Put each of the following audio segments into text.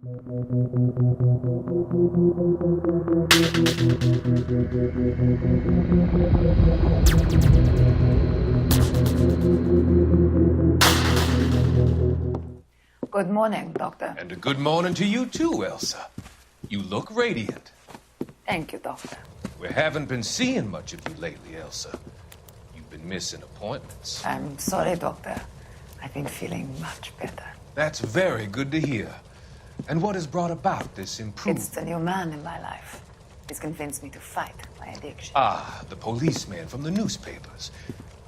Good morning, Doctor. And a good morning to you too, Elsa. You look radiant. Thank you, Doctor. We haven't been seeing much of you lately, Elsa. You've been missing appointments. I'm sorry, Doctor. I've been feeling much better. That's very good to hear. And what has brought about this improvement? It's the new man in my life. He's convinced me to fight my addiction. Ah, the policeman from the newspapers.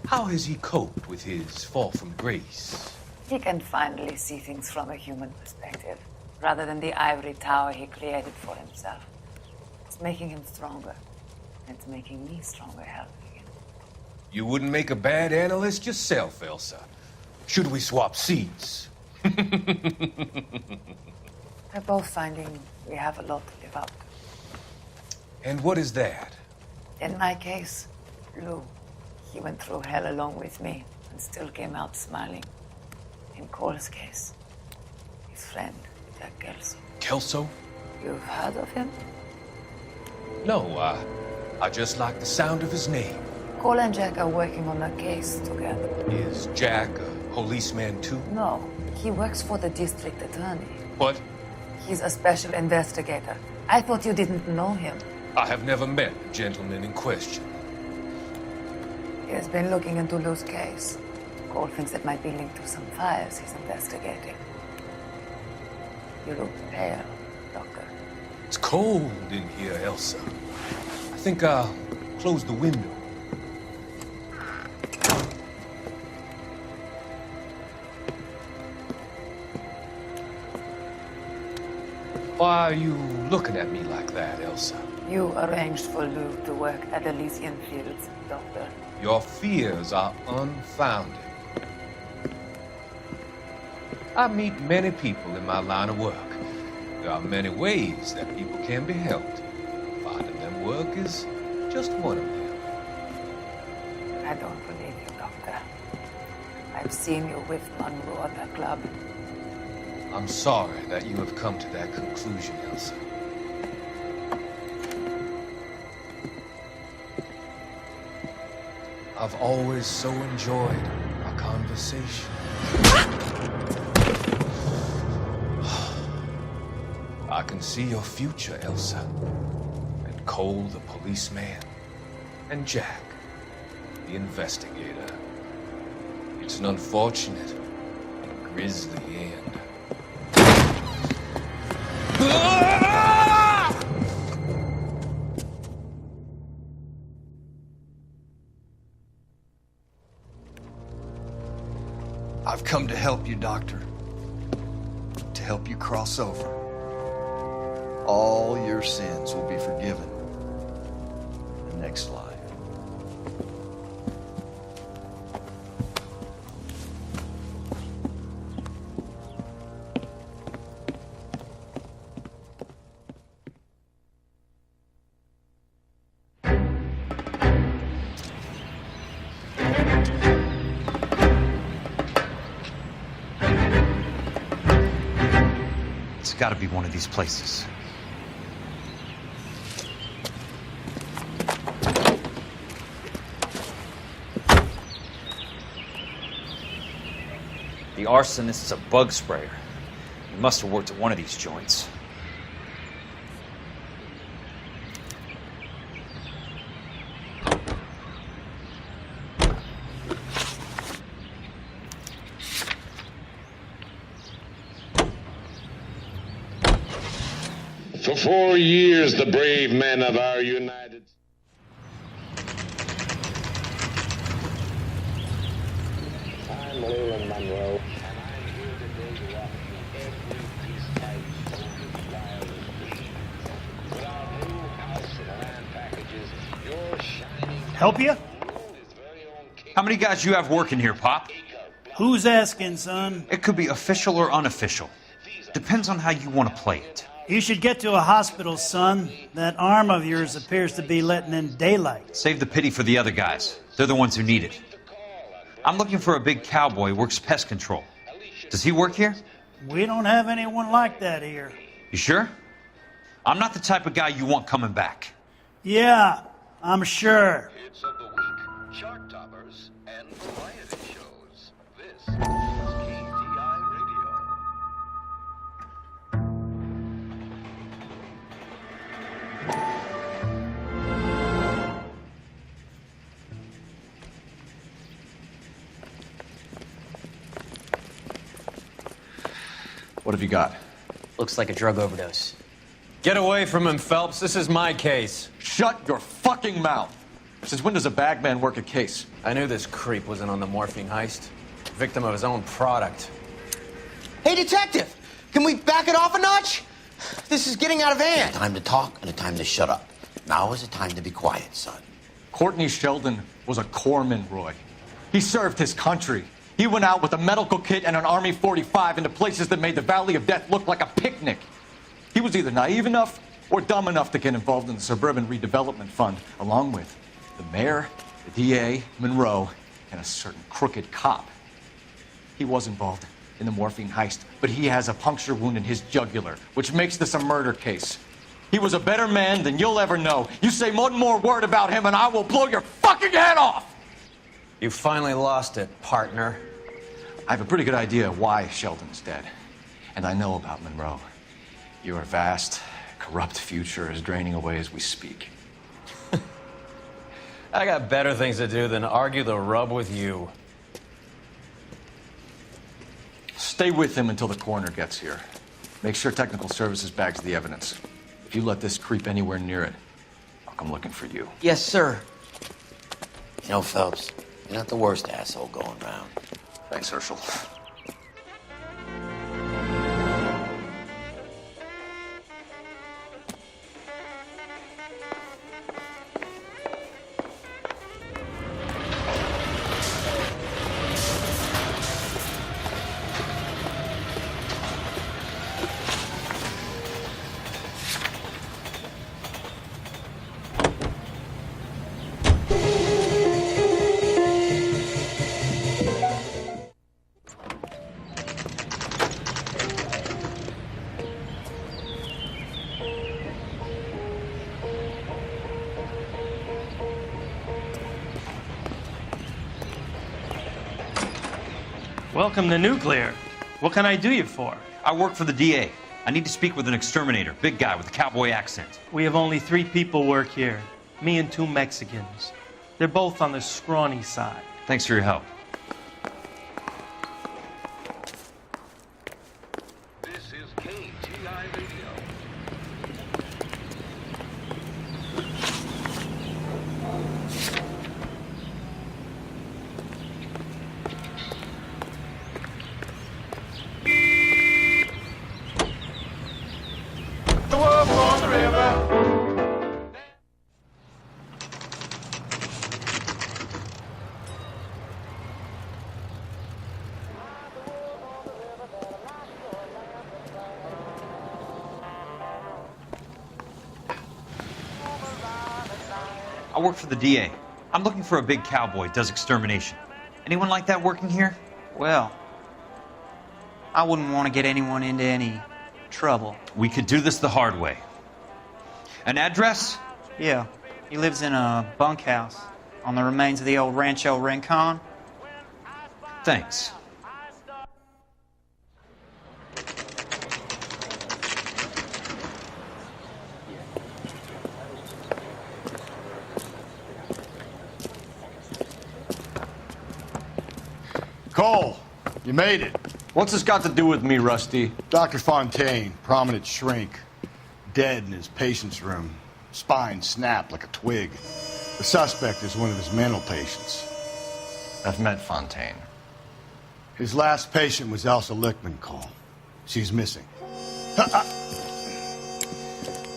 How has he coped with his fall from grace? He can finally see things from a human perspective, rather than the ivory tower he created for himself. It's making him stronger. It's making me stronger helping him. You wouldn't make a bad analyst yourself, Elsa. Should we swap seats? We're both finding we have a lot to live up to. And what is that? In my case, Lou, he went through hell along with me and still came out smiling. In Cole's case, his friend, Jack Kelso. Kelso? You've heard of him? No, I just like the sound of his name. Cole and Jack are working on a case together. Is Jack a policeman too? No, he works for the district attorney. What? He's a special investigator. I thought you didn't know him. I have never met the gentleman in question. He has been looking into Lou's case. Cole thinks it might be linked to some fires he's investigating. You look pale, Doctor. It's cold in here, Elsa. I think I'll close the window. Why are you looking at me like that, Elsa? You arranged for Lou to work at Elysian Fields, Doctor. Your fears are unfounded. I meet many people in my line of work. There are many ways that people can be helped. Finding them work is just one of them. I don't believe you, Doctor. I've seen you with Monroe at the club. I'm sorry that you have come to that conclusion, Elsa. I've always so enjoyed our conversation. I can see your future, Elsa. And Cole, the policeman. And Jack, the investigator. It's an unfortunate and grisly end. I've come to help you, Doctor. To help you cross over. All your sins will be forgiven in the next life. It's got to be one of these places. The arsonist's a bug sprayer. He must have worked at one of these joints. For 4 years, the brave men of our United I'm Leland Monroe, and I'm here today to offer you every peace-type soldier's wildest dream. With our new house and land packages, your shining... Help you? How many guys you have working here, Pop? Who's asking, son? It could be official or unofficial. Depends on how you want to play it. You should get to a hospital, son. That arm of yours appears to be letting in daylight. Save the pity for the other guys. They're the ones who need it. I'm looking for a big cowboy who works pest control. Does he work here? We don't have anyone like that here. You sure? I'm not the type of guy you want coming back. Yeah, I'm sure. Hits of the week, chart toppers, and variety shows. This is KTI Radio. What have you got? Looks like a drug overdose. Get away from him, Phelps. This is my case. Shut your fucking mouth! Since when does a bagman work a case? I knew this creep wasn't on the morphine heist. Victim of his own product. Hey, detective! Can we back it off a notch? This is getting out of hand. A time to talk and a time to shut up. Now is the time to be quiet, son. Courtney Sheldon was a corpsman, Roy. He served his country. He went out with a medical kit and an Army 45 into places that made the Valley of Death look like a picnic. He was either naive enough or dumb enough to get involved in the Suburban Redevelopment Fund, along with the mayor, the DA, Monroe, and a certain crooked cop. He was involved in the morphine heist, but he has a puncture wound in his jugular, which makes this a murder case. He was a better man than you'll ever know. You say one more word about him and I will blow your fucking head off! You finally lost it, partner. I have a pretty good idea why Sheldon's dead. And I know about Monroe. Your vast, corrupt future is draining away as we speak. I got better things to do than argue the rub with you. Stay with him until the coroner gets here. Make sure technical services bags the evidence. If you let this creep anywhere near it, I'll come looking for you. Yes, sir. You know, Phelps, you're not the worst asshole going round. Thanks, Herschel. Welcome to Nuclear. What can I do you for? I work for the DA. I need to speak with an exterminator, big guy with a cowboy accent. We have only 3 people work here. Me and 2 Mexicans. They're both on the scrawny side. Thanks for your help. This is KTI Radio. I work for the DA. I'm looking for a big cowboy, does extermination. Anyone like that working here? Well, I wouldn't want to get anyone into any trouble. We could do this the hard way. An address? Yeah, he lives in a bunkhouse on the remains of the old Rancho Rincon. Thanks. Cole, you made it. What's this got to do with me, Rusty? Dr. Fontaine, prominent shrink, dead in his patient's room. Spine snapped like a twig. The suspect is one of his mental patients. I've met Fontaine. His last patient was Elsa Lichtman, Cole. She's missing.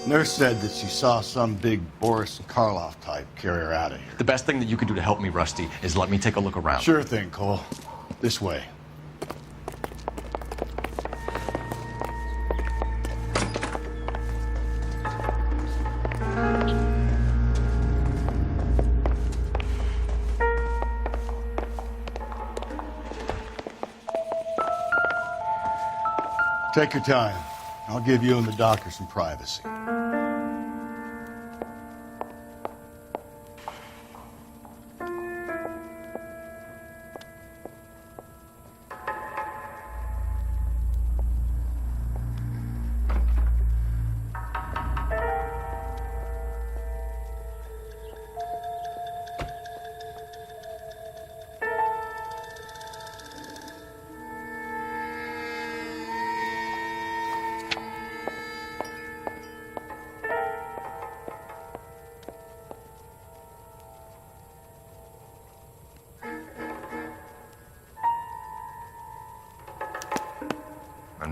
Nurse said that she saw some big Boris Karloff type carry her out of here. The best thing that you can do to help me, Rusty, is let me take a look around. Sure thing, Cole. This way. Take your time. I'll give you and the doctor some privacy.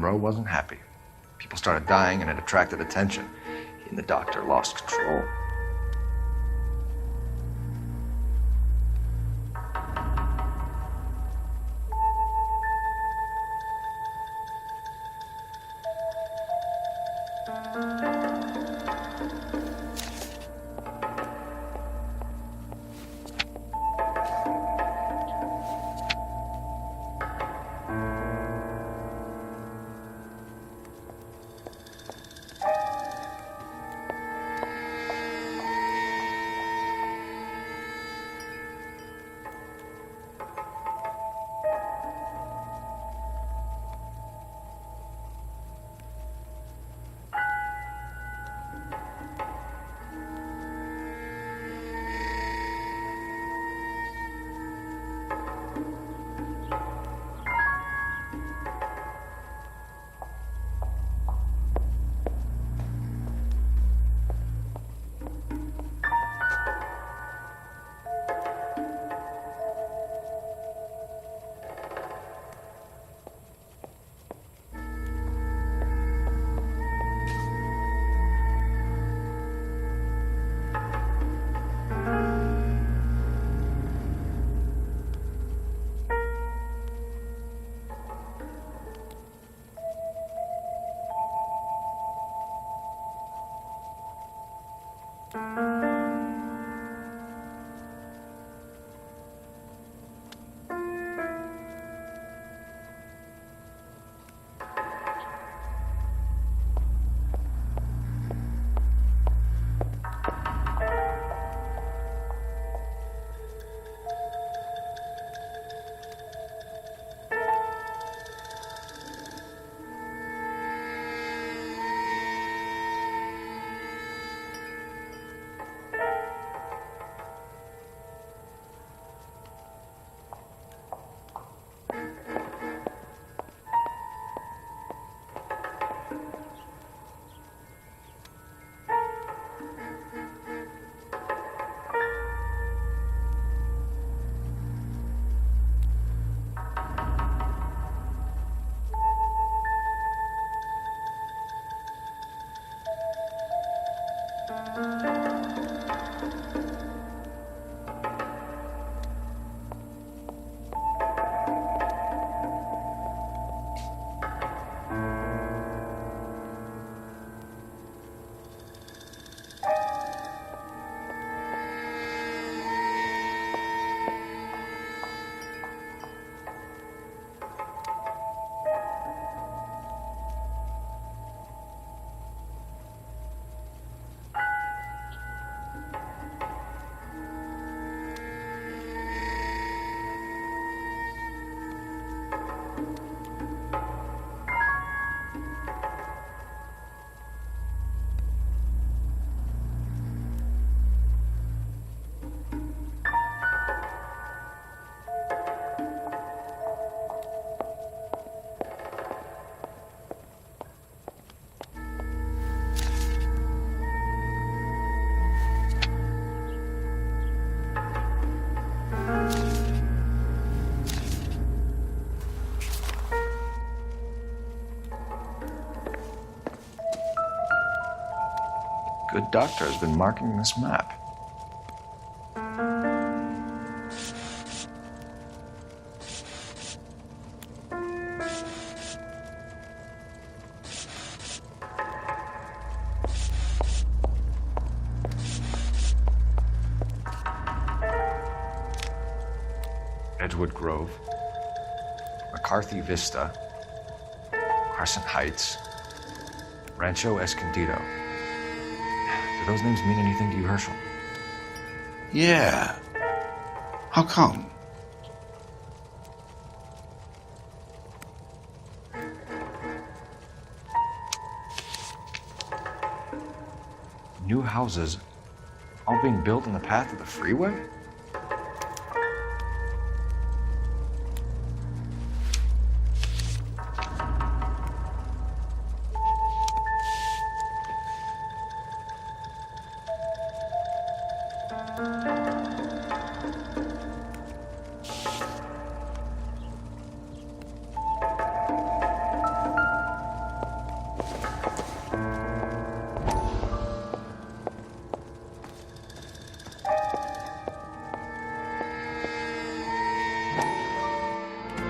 Monroe wasn't happy. People started dying and it attracted attention. He and the doctor lost control. Good doctor has been marking this map. Edgewood Grove, McCarthy Vista, Crescent Heights, Rancho Escondido. Do those names mean anything to you, Herschel? Yeah. How come? New houses all being built in the path of the freeway?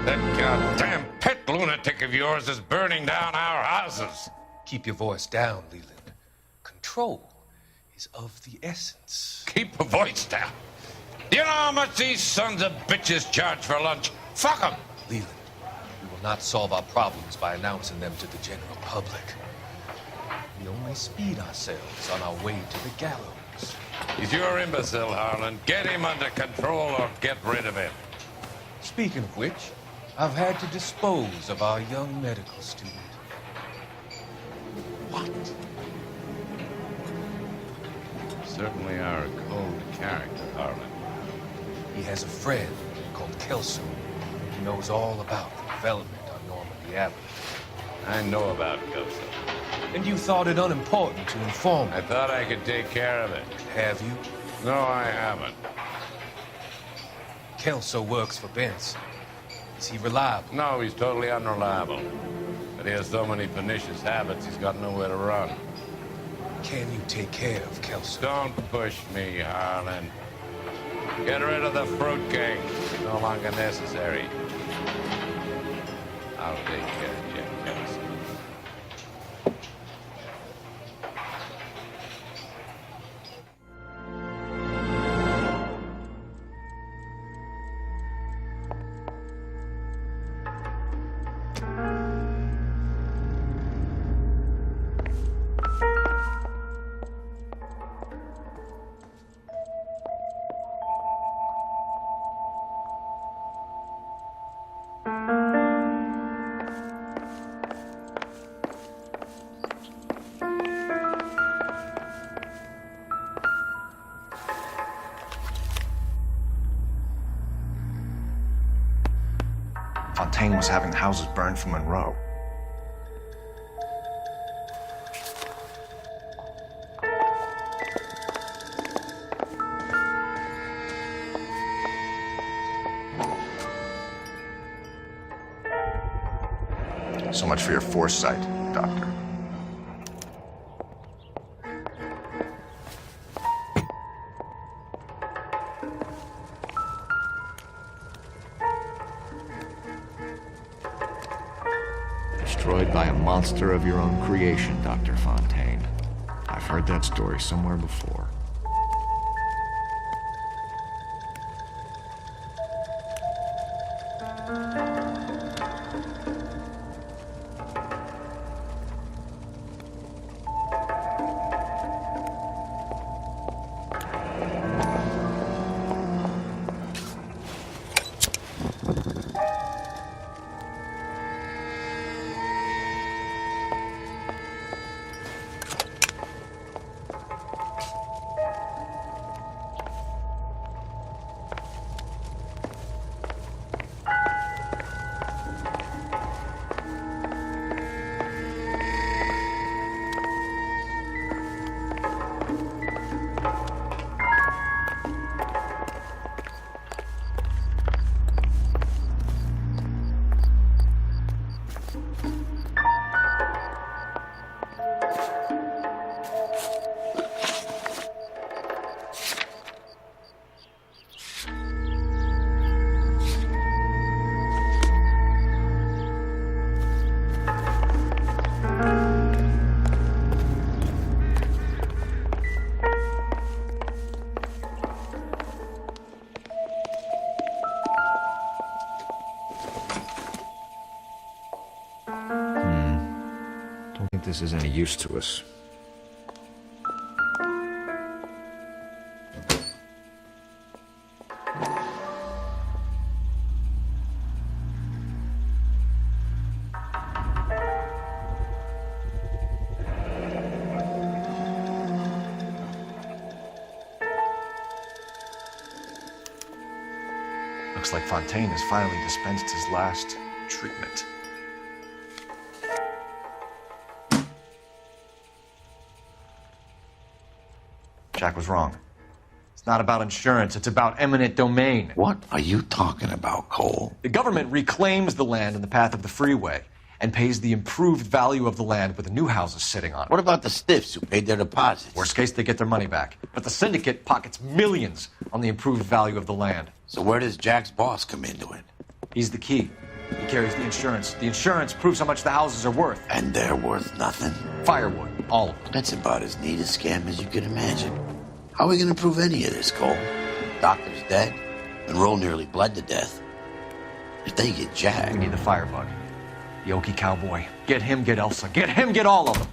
That goddamn pet lunatic of yours is burning down our houses. Keep your voice down, Leland. Control is of the essence. Keep your voice down. Do you know how much these sons of bitches charge for lunch? Fuck them. Leland, we will not solve our problems by announcing them to the general public. We only speed ourselves on our way to the gallows. He's your imbecile, Harlan. Get him under control or get rid of him. Speaking of which, I've had to dispose of our young medical student. What? Certainly are a cold character, Harlan. He has a friend called Kelso who knows all about the development on Normandy Avenue. I know about Kelso. And you thought it unimportant to inform me. I thought I could take care of it. Have you? No, I haven't. Kelso works for Benson. Is he reliable? No, he's totally unreliable. But he has so many pernicious habits, he's got nowhere to run. Can you take care of Kelso? Don't push me, Harlan. Get rid of the fruitcake. It's no longer necessary. I'll take care of you, Kelso. Fontaine was having the houses burned for Monroe. So much for your foresight, Doctor. Destroyed by a monster of your own creation, Dr. Fontaine. I've heard that story somewhere before. this is any use to us. Looks like Fontaine has finally dispensed his last treatment. Jack was wrong. It's not about insurance, it's about eminent domain. What are you talking about, Cole? The government reclaims the land in the path of the freeway and pays the improved value of the land with the new houses sitting on it. What about the stiffs who paid their deposits? Worst case, they get their money back. But the syndicate pockets millions on the improved value of the land. So where does Jack's boss come into it? He's the key. He carries the insurance. The insurance proves how much the houses are worth. And they're worth nothing? Firewood, all of them. That's about as neat a scam as you can imagine. How are we going to prove any of this, Cole? Doctor's dead. Monroe nearly bled to death. If they get Jack... We need the firebug. The Okie cowboy. Get him, get Elsa. Get him, get all of them.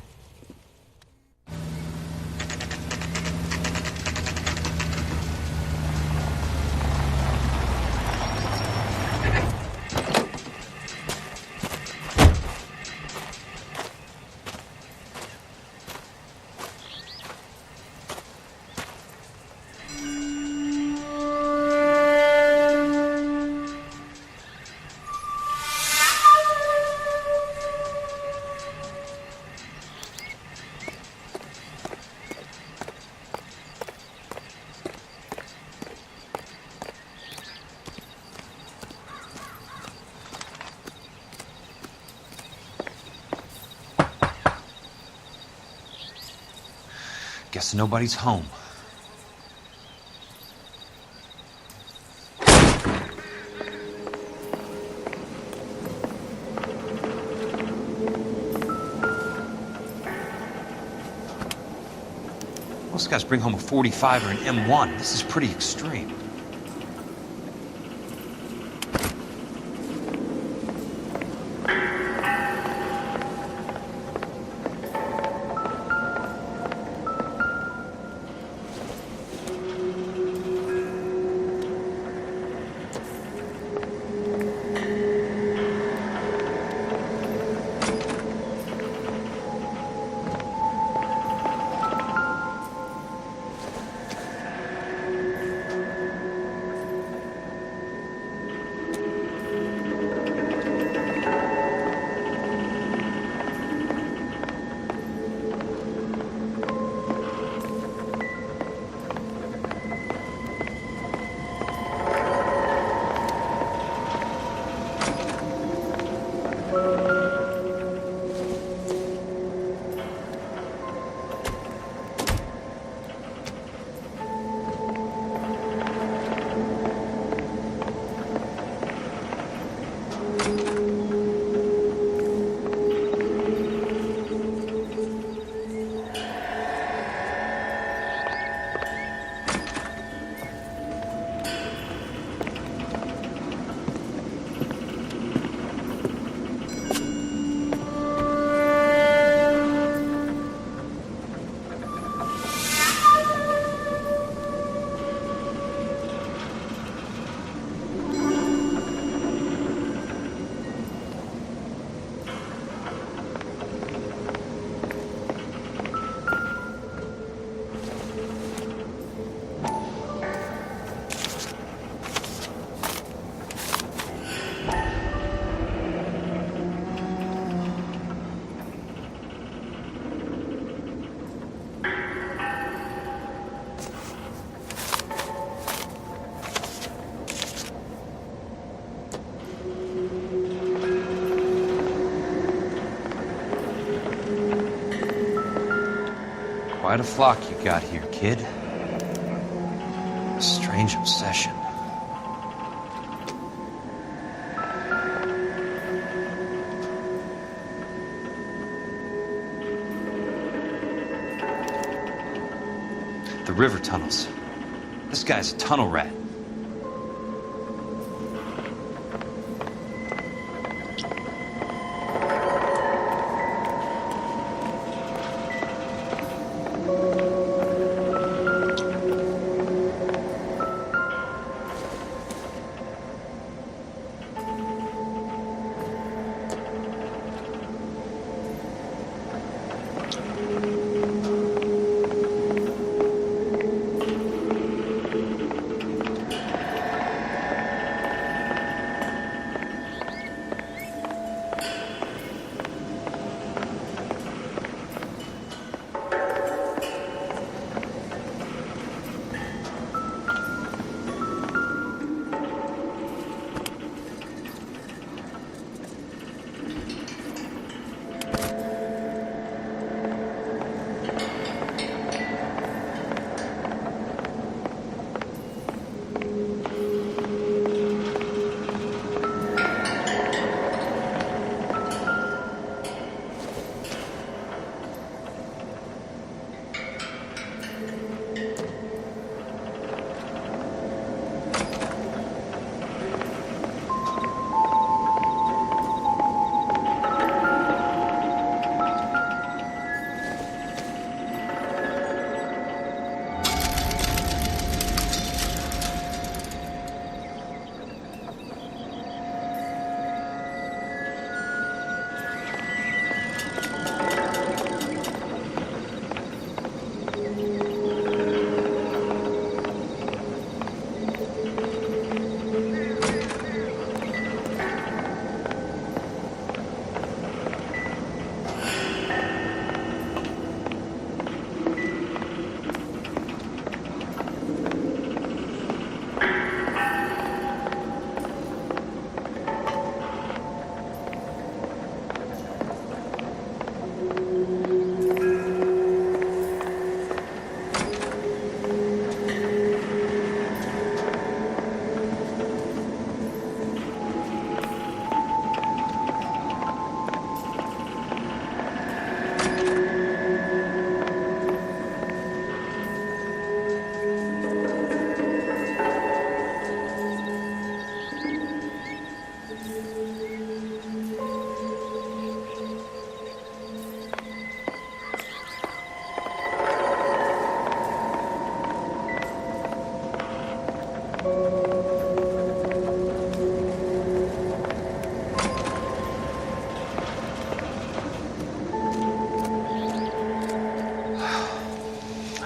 Guess nobody's home. Most guys bring home a 45 or an M1. This is pretty extreme. Quite a flock you got here, kid. A strange obsession. The river tunnels. This guy's a tunnel rat.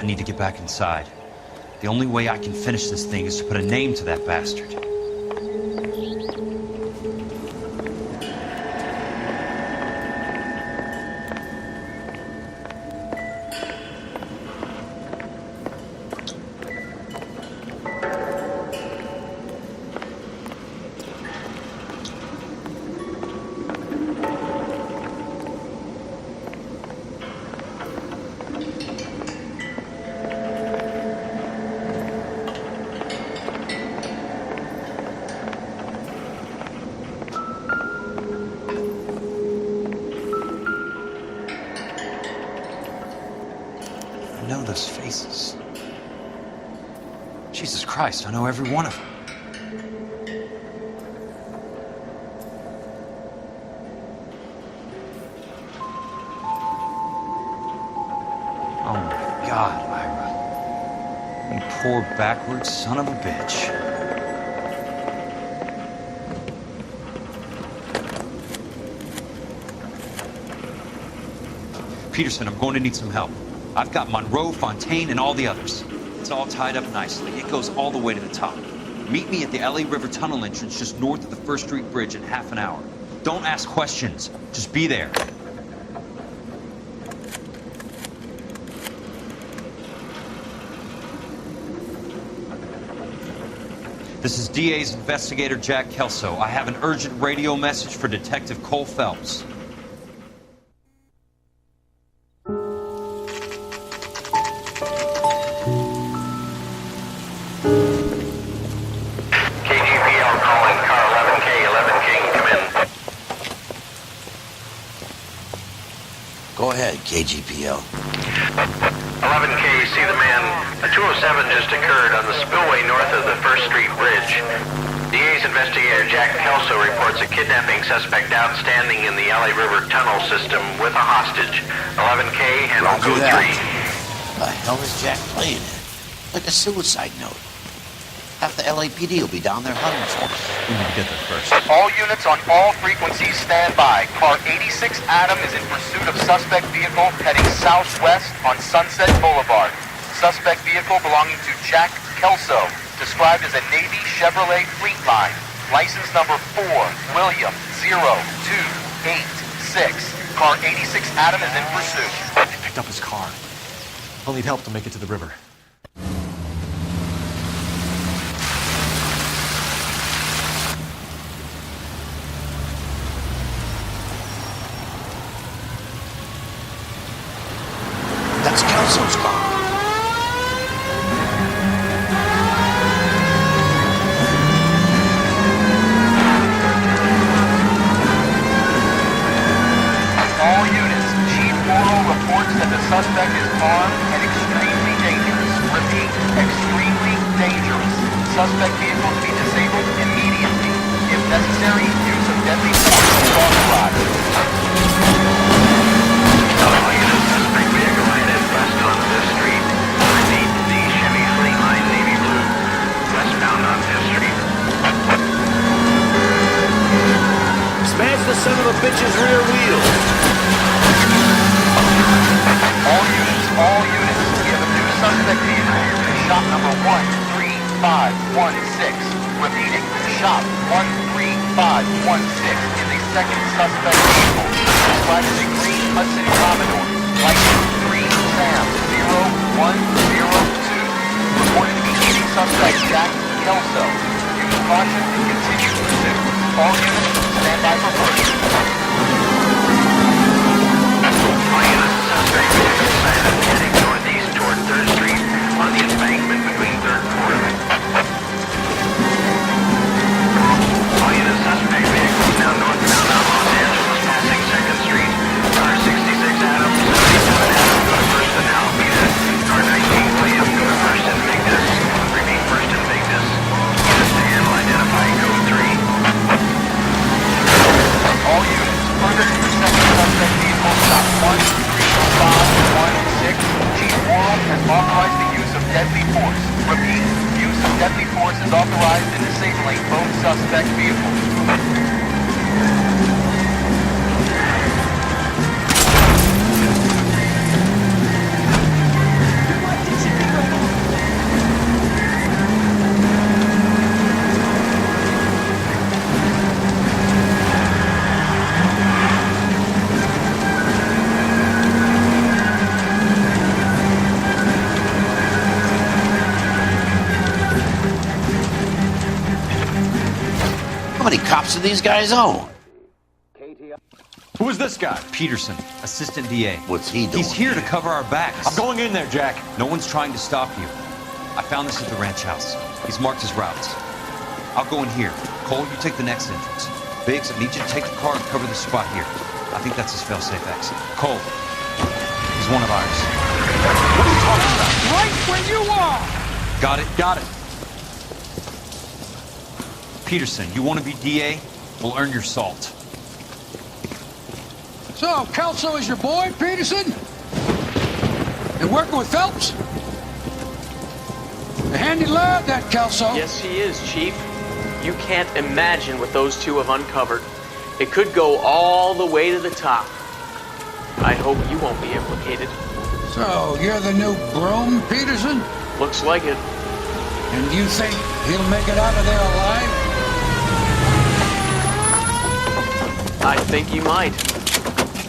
I need to get back inside. The only way I can finish this thing is to put a name to that bastard. I know those faces. Jesus Christ, I know every one of them. Oh my God, Ira. You poor backward son of a bitch. Peterson, I'm going to need some help. I've got Monroe, Fontaine, and all the others. It's all tied up nicely. It goes all the way to the top. Meet me at the L.A. River Tunnel entrance just north of the First Street Bridge in half an hour. Don't ask questions. Just be there. This is DA's investigator Jack Kelso. I have an urgent radio message for Detective Cole Phelps. Go ahead, KGPL. 11K, see the man. A 207 just occurred on the spillway north of the First Street Bridge. DA's investigator Jack Kelso reports a kidnapping suspect outstanding in the L.A. River tunnel system with a hostage. 11K, handle code 3. The hell is Jack playing it? Like a suicide note. Half the LAPD will be down there hunting for him. We need to get there first. All units on all frequencies stand by. Car 86 Adam is in pursuit of suspect vehicle heading southwest on Sunset Boulevard. Suspect vehicle belonging to Jack Kelso, described as a Navy Chevrolet Fleetline. License number 4, William 0286. Car 86 Adam is in pursuit. They picked up his car. He'll need help to make it to the river. That's Kelso's car. All units, Chief Morrow reports that the suspect is armed and extremely dangerous. Repeat, extremely dangerous. Suspect vehicle to be disabled immediately. If necessary, use of deadly force is authorized. All units, suspect vehicle headed west on Fifth Street. Repeat, the Chevy Fleetline Navy Blue, westbound on Fifth Street. Smash the son of a bitch's rear wheel. All units, we have a new suspect vehicle. Shop number 13516. Repeating, shop 13516 is a second suspect vehicle. Described as a green Hudson Commodore. License 3 Sam 0102. Reported to be leading suspect Jack Kelso. Use caution and continue pursuit. All units, stand by for first. All units, suspect vehicle sighted heading northeast toward 3rd Street on the embankment between 3rd and 4th. All units, suspect vehicle now northbound on Los Angeles, passing 2nd Street. Car 66 Adams, 77 Adams, go to 1st and Alameda. Car 19 William, go to 1st and Vigdis. Repeat, 1st and Vigdis. Units to handle, identify code 3. All units, further intercepting suspect vehicle, stop 13516. Chief Morrow has authorized the use of deadly force. Repeat, use of deadly force is authorized in disabling both suspect vehicles. many cops do these guys own? Who is this guy? Peterson, assistant DA. What's he doing? He's here to cover our backs. I'm going in there, Jack. No one's trying to stop you. I found this at the ranch house. He's marked his routes. I'll go in here. Cole, you take the next entrance. Biggs, I need you to take the car and cover this spot here. I think that's his fail-safe exit. Cole, he's one of ours. What are you talking about? Right where you are! Got it? Got it. Peterson, you want to be DA? We'll earn your salt. So, Kelso is your boy, Peterson? And working with Phelps? A handy lad, that Kelso. Yes, he is, Chief. You can't imagine what those two have uncovered. It could go all the way to the top. I hope you won't be implicated. So, you're the new broom, Peterson? Looks like it. And you think he'll make it out of there alive? I think he might.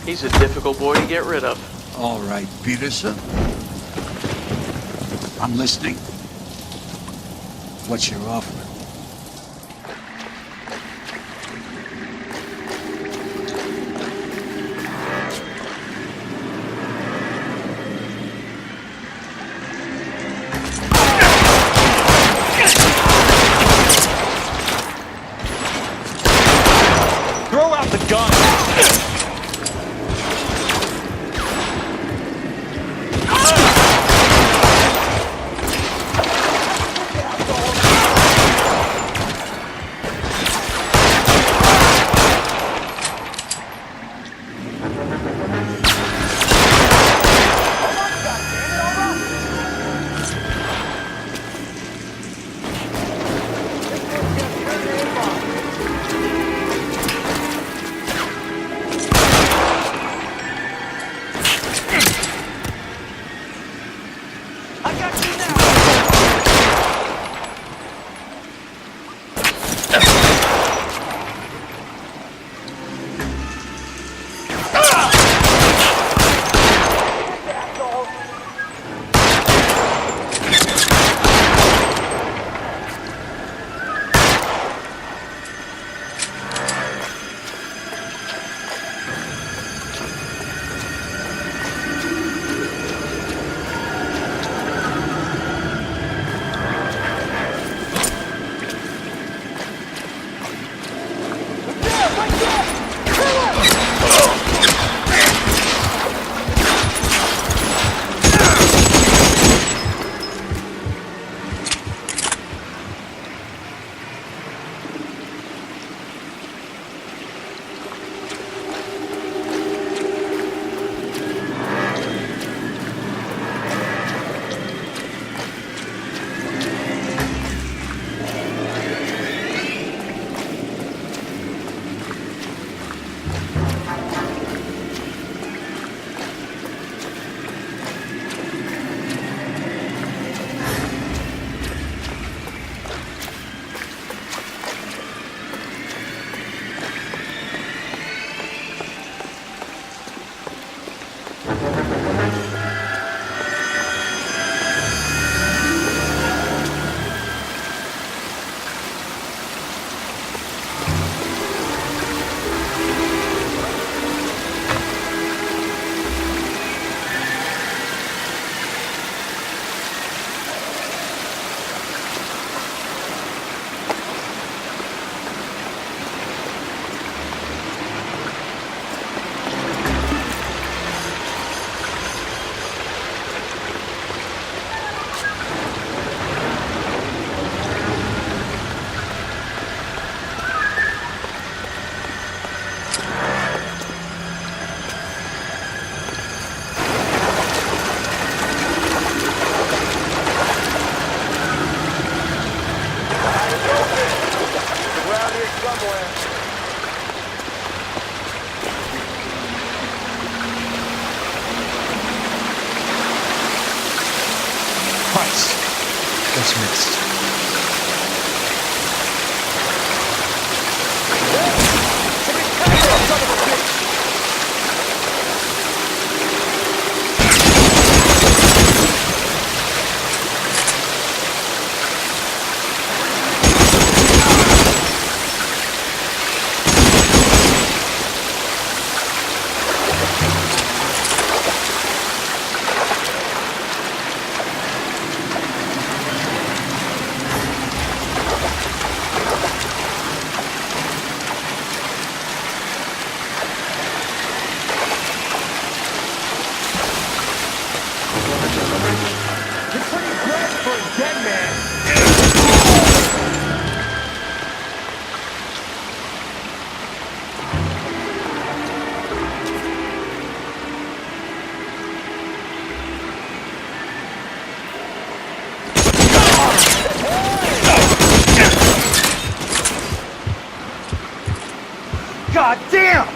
He's a difficult boy to get rid of. All right, Peterson. I'm listening. What's your offer? Throw out the gun! Just missed. dead man. God damn!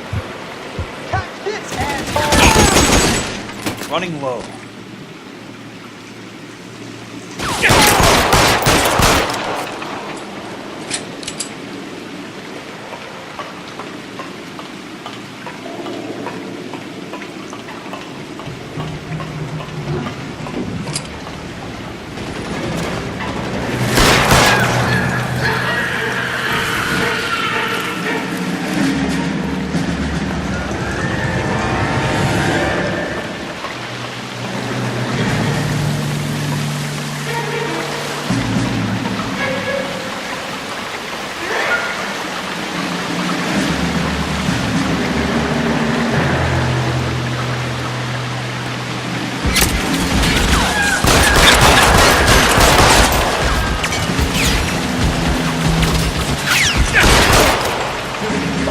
Catch this, asshole! Running low.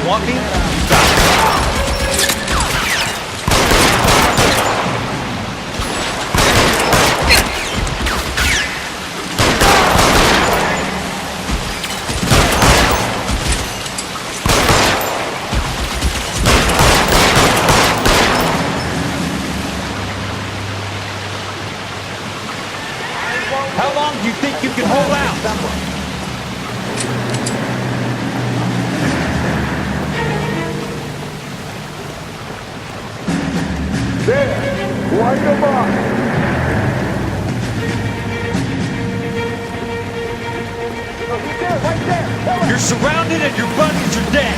Want me? How long do you think you can hold out? There! Light them up! Right there! You're surrounded and your buddies are dead!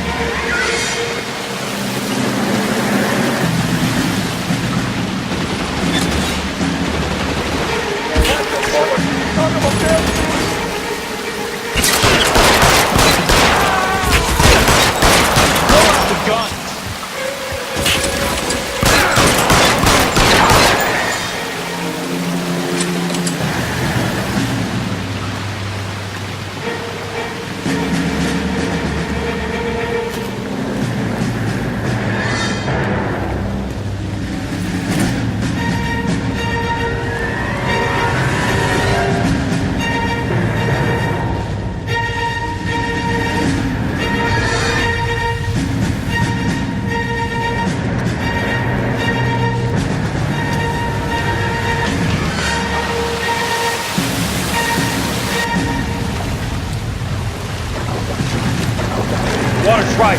Water's right.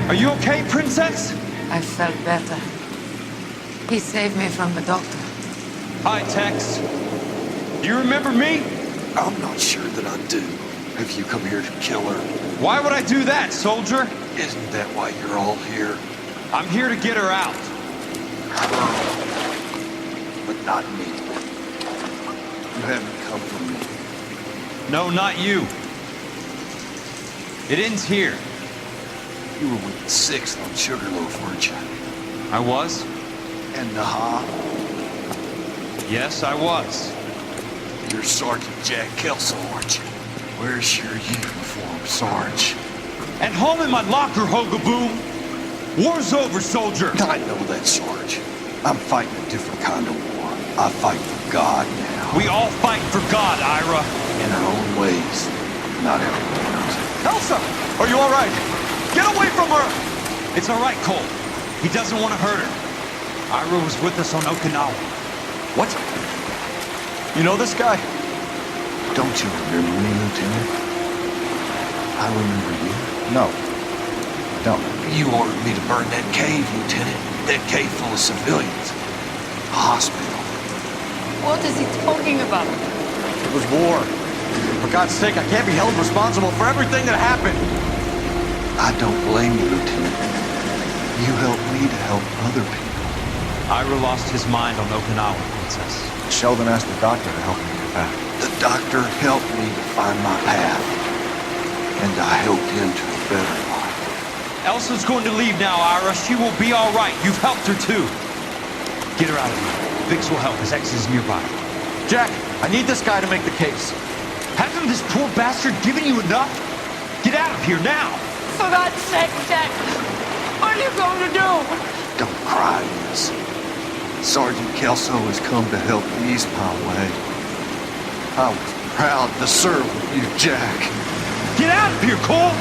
Are you okay, Princess? I felt better. He saved me from the doctor. Hi, Tex. Do you remember me? I'm not sure that I do. Have you come here to kill her? Why would I do that, soldier? Isn't that why you're all here? I'm here to get her out. But not me. You haven't come for me. No, not you. It ends here. You were with the 6th on Sugarloaf, weren't you? I was? And Naha? Yes, I was. You're Sergeant Jack Kelso, aren't you? Where's your uniform, Sarge? At home in my locker, Hogaboom. War's over, soldier. I know that, Sarge. I'm fighting a different kind of war. I fight for God now. We all fight for God, Ira. In our own ways. Not everyone knows it. Elsa! Are you all right? Get away from her! It's all right, Cole. He doesn't want to hurt her. Ira was with us on Okinawa. What? You know this guy? Don't you remember me, Lieutenant? I remember you. No. I don't. You ordered me to burn that cave, Lieutenant. That cave full of civilians. A hospital. What is he talking about? It was war. For God's sake, I can't be held responsible for everything that happened. I don't blame you, Lieutenant. You helped me to help other people. Ira lost his mind on Okinawa, Princess. Sheldon asked the doctor to help me get back. The doctor helped me to find my path. And I helped him to a better life. Elsa's going to leave now, Ira. She will be all right. You've helped her, too. Get her out of here. Vix will help. His ex is nearby. Jack, I need this guy to make the case. Hasn't this poor bastard given you enough? Get out of here now. For God's sake, Jack. What are you going to do? Don't cry, Miss. Sergeant Kelso has come to help ease my way. I was proud to serve with you, Jack. Get out of here, Cole!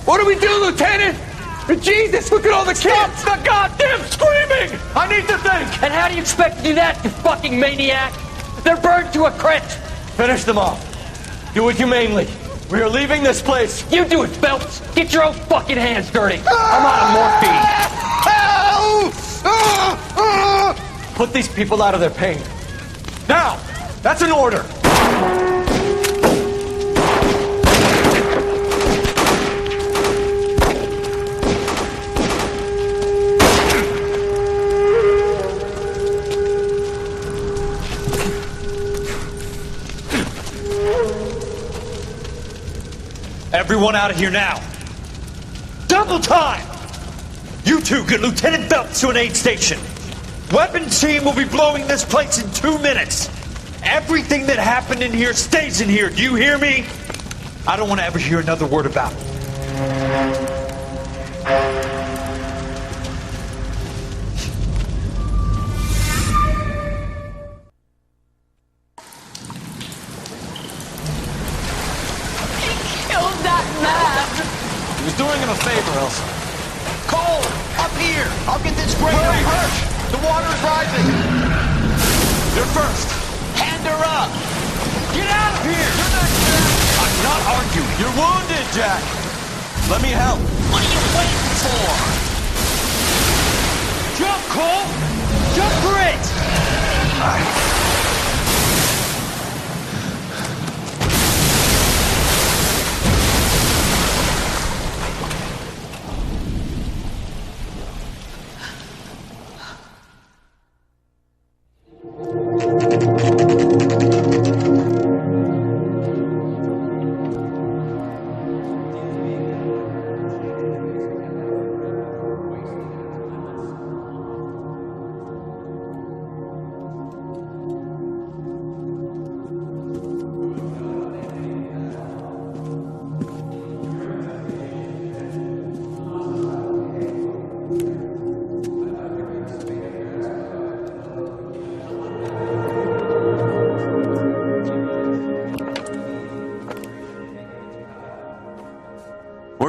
What do we do, Lieutenant? Jesus, look at all the kids! Stop the goddamn screaming! I need to think! And how do you expect to do that, you fucking maniac? They're burned to a crisp! Finish them off. Do it humanely. We are leaving this place. You do it, Phelps! Get your own fucking hands dirty! I'm out of morphine! Put these people out of their pain. Now! That's an order! Everyone out of here now. Double time! You two get Lieutenant Phelps to an aid station. Weapons team will be blowing this place in 2 minutes. Everything that happened in here stays in here. Do you hear me? I don't want to ever hear another word about it. He was doing him a favor, Elsa. Cole, up here. I'll get this grader. Hurry! The water is rising. You're first. Hand her up. Get out of here! You're not Jack. I'm not arguing. You're wounded, Jack. Let me help. What are you waiting for? Jump, Cole! Jump for it!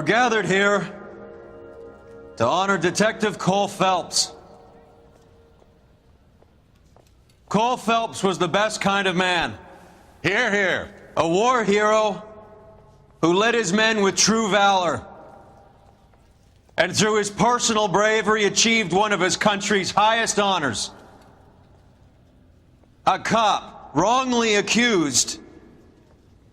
gathered here to honor Detective Cole Phelps. Cole Phelps was the best kind of man. Hear, hear. A war hero who led his men with true valor. And through his personal bravery achieved one of his country's highest honors. A cop wrongly accused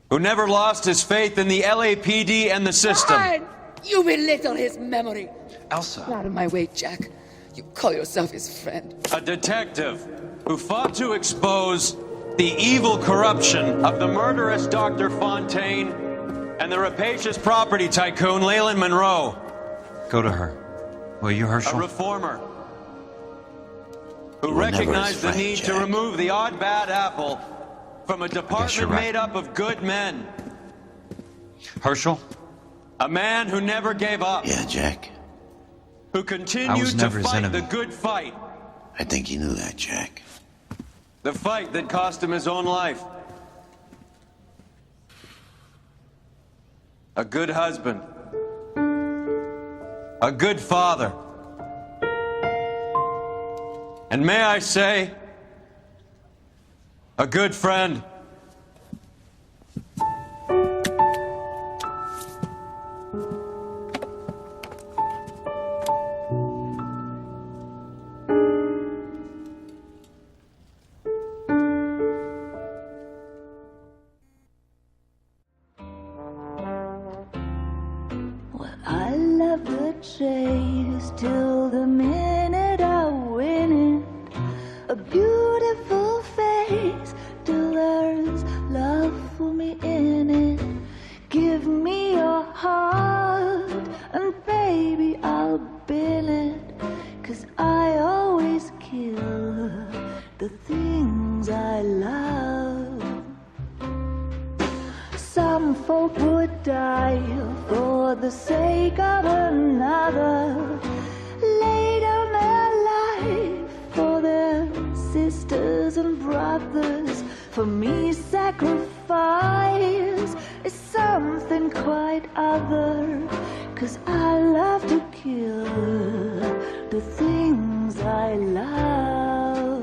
who never lost his faith in the LAPD and the system. Fine. You belittle his memory. Elsa. Get out of my way, Jack. You call yourself his friend. A detective who fought to expose the evil corruption of the murderous Dr. Fontaine and the rapacious property tycoon Leland Monroe. Go to her. Will you, Herschel? Oh. A reformer who You were never his recognized the friend, need to Jack. remove the odd bad apple from a department you're right. made up of good men. Herschel? A man who never gave up. Yeah, Jack. Who I continued was to never his fight enemy. the good fight. I think you knew that, Jack. The fight that cost him his own life. A good husband. A good father. And may I say, a good friend. I love the chase till the minute I win it. A beautiful face till there's love for me in it. Give me your heart and baby I'll bill it. 'Cause I always kill the things I love. Some folk would die for the sake of another, lay down their life for their sisters and brothers. For me, sacrifice is something quite other, 'cause I love to kill the things I love.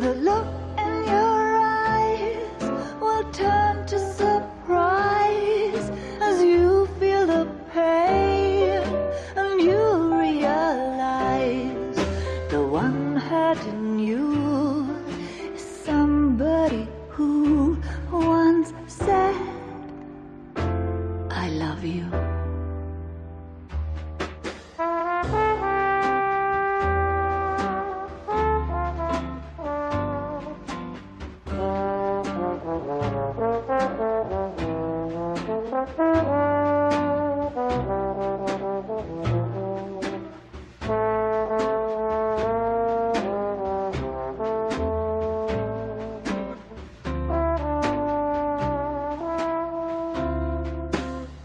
The look in your eyes will turn to surprise as you feel the pain and you realize the one hurting you is somebody who once said, I love you.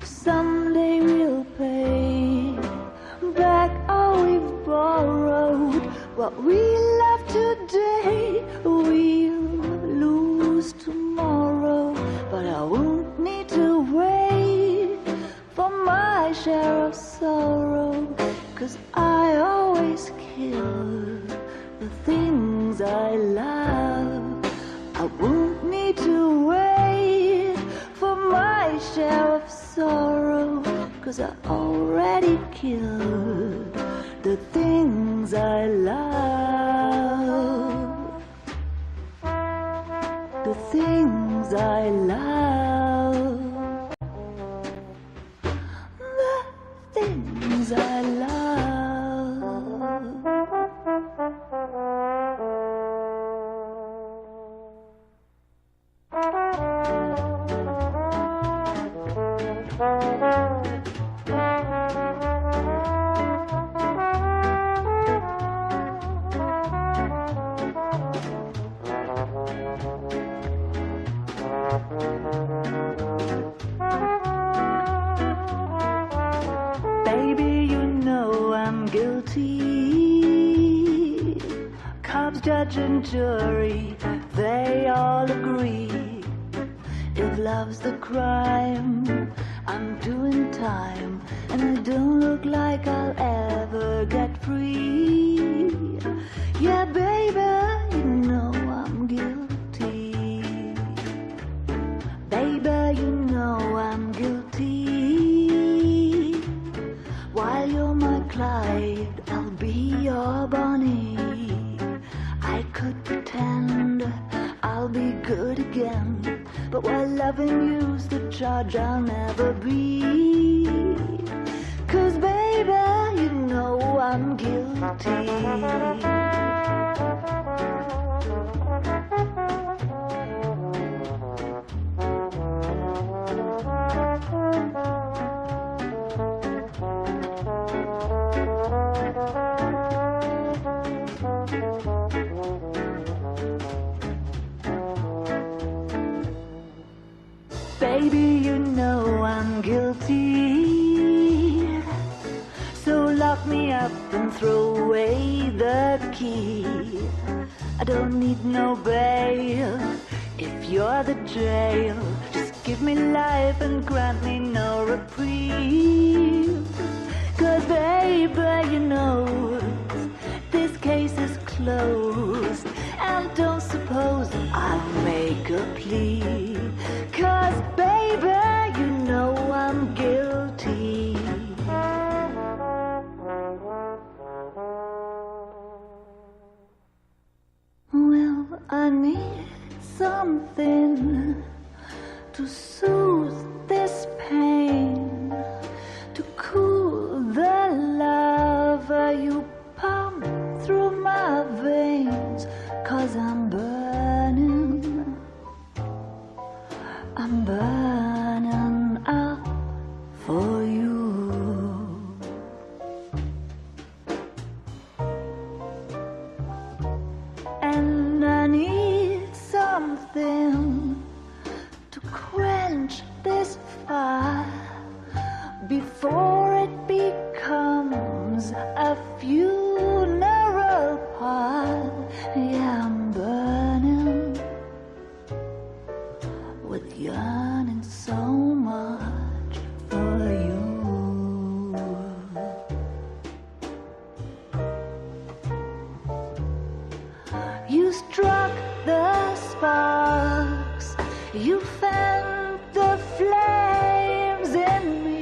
Someday we'll pay back all we've borrowed. What we love today, we'll lose tomorrow. But I won't need to wait for my share of sorrow, 'cause I always kill the things I love. I won't need to wait for my share of sorrow, 'cause I already killed the things I love. The things I love. The things I Baby, you know I'm guilty. Cops, judge, and jury, they all agree. If love's the crime, I'm doing time, and I don't look like I'll ever get free. Yeah, baby, you know I'm guilty. Baby, you know I'm guilty. While you're my Clyde, I'll be your Bonnie. I could pretend I'll be good again, but while loving you's the charge I'll never be. 'Cause baby, you know I'm guilty. Baby, you know I'm guilty. So lock me up and throw away the key. I don't need no bail if you're the jail. Just give me life and grant me no reprieve. 'Cause baby, you know this case is closed. And don't suppose I'll make a plea. 'Cause baby, you know I'm guilty. Well, I need something to soothe this pain, to cool the lava you pump through my veins. 'Cause I'm burning up for you. And I need something to quench this fire before it becomes a funeral pile. Yeah, I'm burning with yearning so much for you. You struck the sparks, you fanned the flames in me.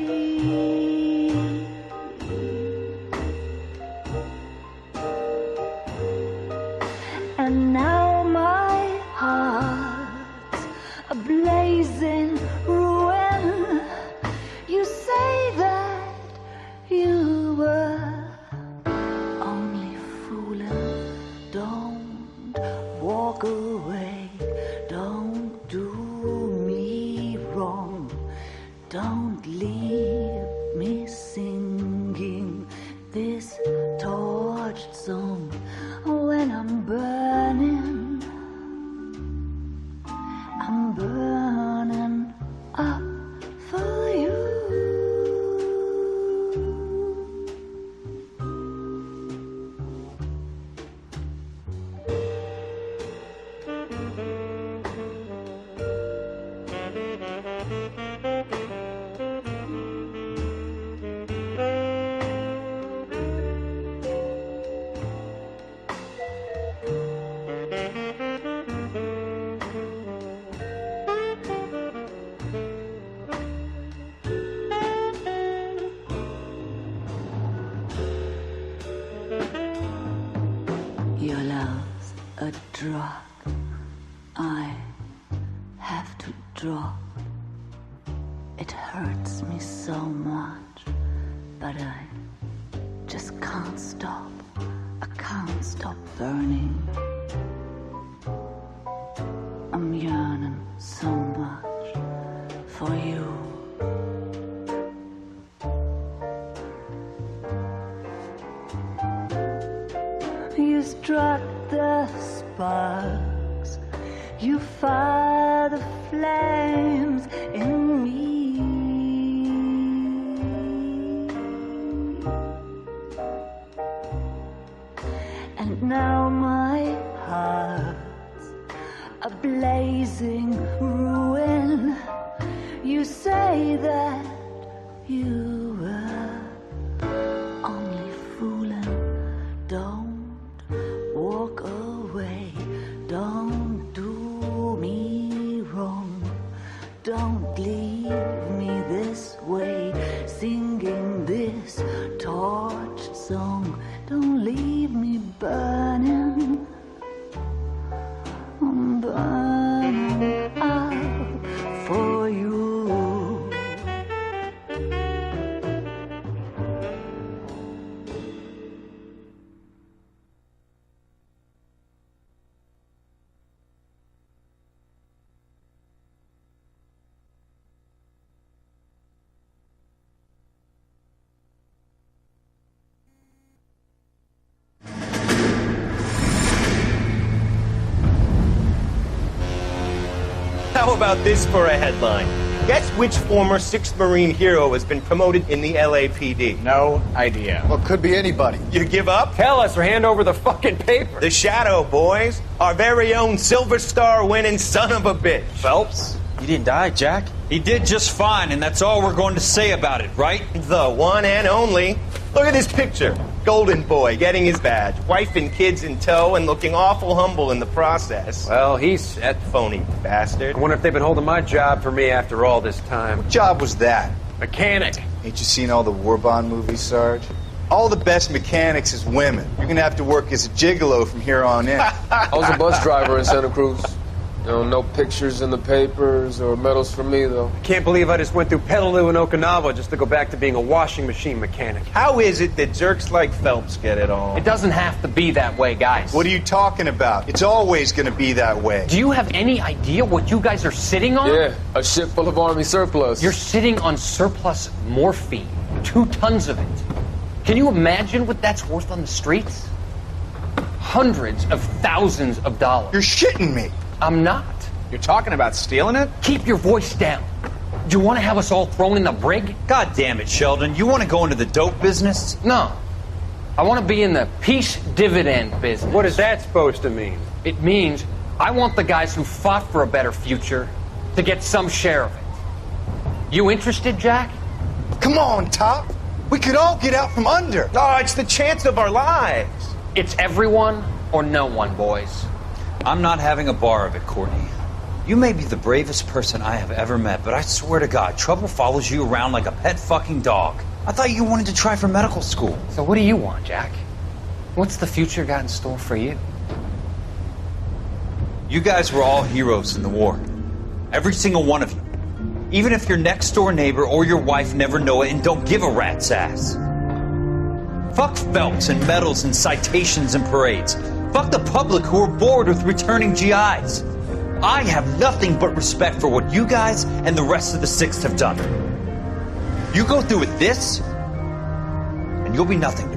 And now my heart's a blazing ruin. You say that you were only fooling. Don't walk away. Don't do me wrong. Don't leave me singing this torched song when I'm burning. I'm burning up for you. Your love's a drug I have to drop. It hurts me so much, but I just can't stop. I can't stop burning. I'm yearning so much for you. You struck the sparks, you fire the flames in me. And now my heart's a blazing ruin. You say that you were only fooling. Don't walk away. Don't do me wrong. Don't leave me this way, singing this torch song. Don't leave me burning. I'm burning out for you. How about this for a headline? Guess which former 6th Marine hero has been promoted in the LAPD? No idea. Well, could be anybody. You give up? Tell us or hand over the fucking paper. The Shadow, boys. Our very own Silver Star winning son of a bitch. Phelps? He didn't die, Jack. He did just fine, and that's all we're going to say about it, right? The one and only. Look at this picture. Golden boy getting his badge, wife and kids in tow, and looking awful humble in the process. Well, he's set. Phony bastard. I wonder if they've been holding my job for me after all this time. What job was that? Mechanic. Ain't you seen all the war bond movies, Sarge? All the best mechanics is women. You're gonna have to work as a gigolo from here on in. I was a bus driver in Santa Cruz. You know, no pictures in the papers or medals for me, though. I can't believe I just went through Petaloo and Okinawa just to go back to being a washing machine mechanic. How is it that jerks like Phelps get it all? It doesn't have to be that way, guys. What are you talking about? It's always gonna be that way. Do you have any idea what you guys are sitting on? Yeah, a ship full of Army surplus. You're sitting on surplus morphine. 2 tons of it. Can you imagine what that's worth on the streets? Hundreds of thousands of dollars. You're shitting me. I'm not. You're talking about stealing it? Keep your voice down. Do you want to have us all thrown in the brig? God damn it, Sheldon. You want to go into the dope business? No. I want to be in the peace dividend business. What is that supposed to mean? It means I want the guys who fought for a better future to get some share of it. You interested, Jack? Come on, Top. We could all get out from under. Oh, it's the chance of our lives. It's everyone or no one, boys. I'm not having a bar of it, Courtney. You may be the bravest person I have ever met, but I swear to God, trouble follows you around like a pet fucking dog. I thought you wanted to try for medical school. So what do you want, Jack? What's the future got in store for you? You guys were all heroes in the war. Every single one of you. Even if your next door neighbor or your wife never know it and don't give a rat's ass. Fuck Phelps and medals and citations and parades. Fuck the public who are bored with returning GIs. I have nothing but respect for what you guys and the rest of the 6th have done. You go through with this, and you'll be nothing to me.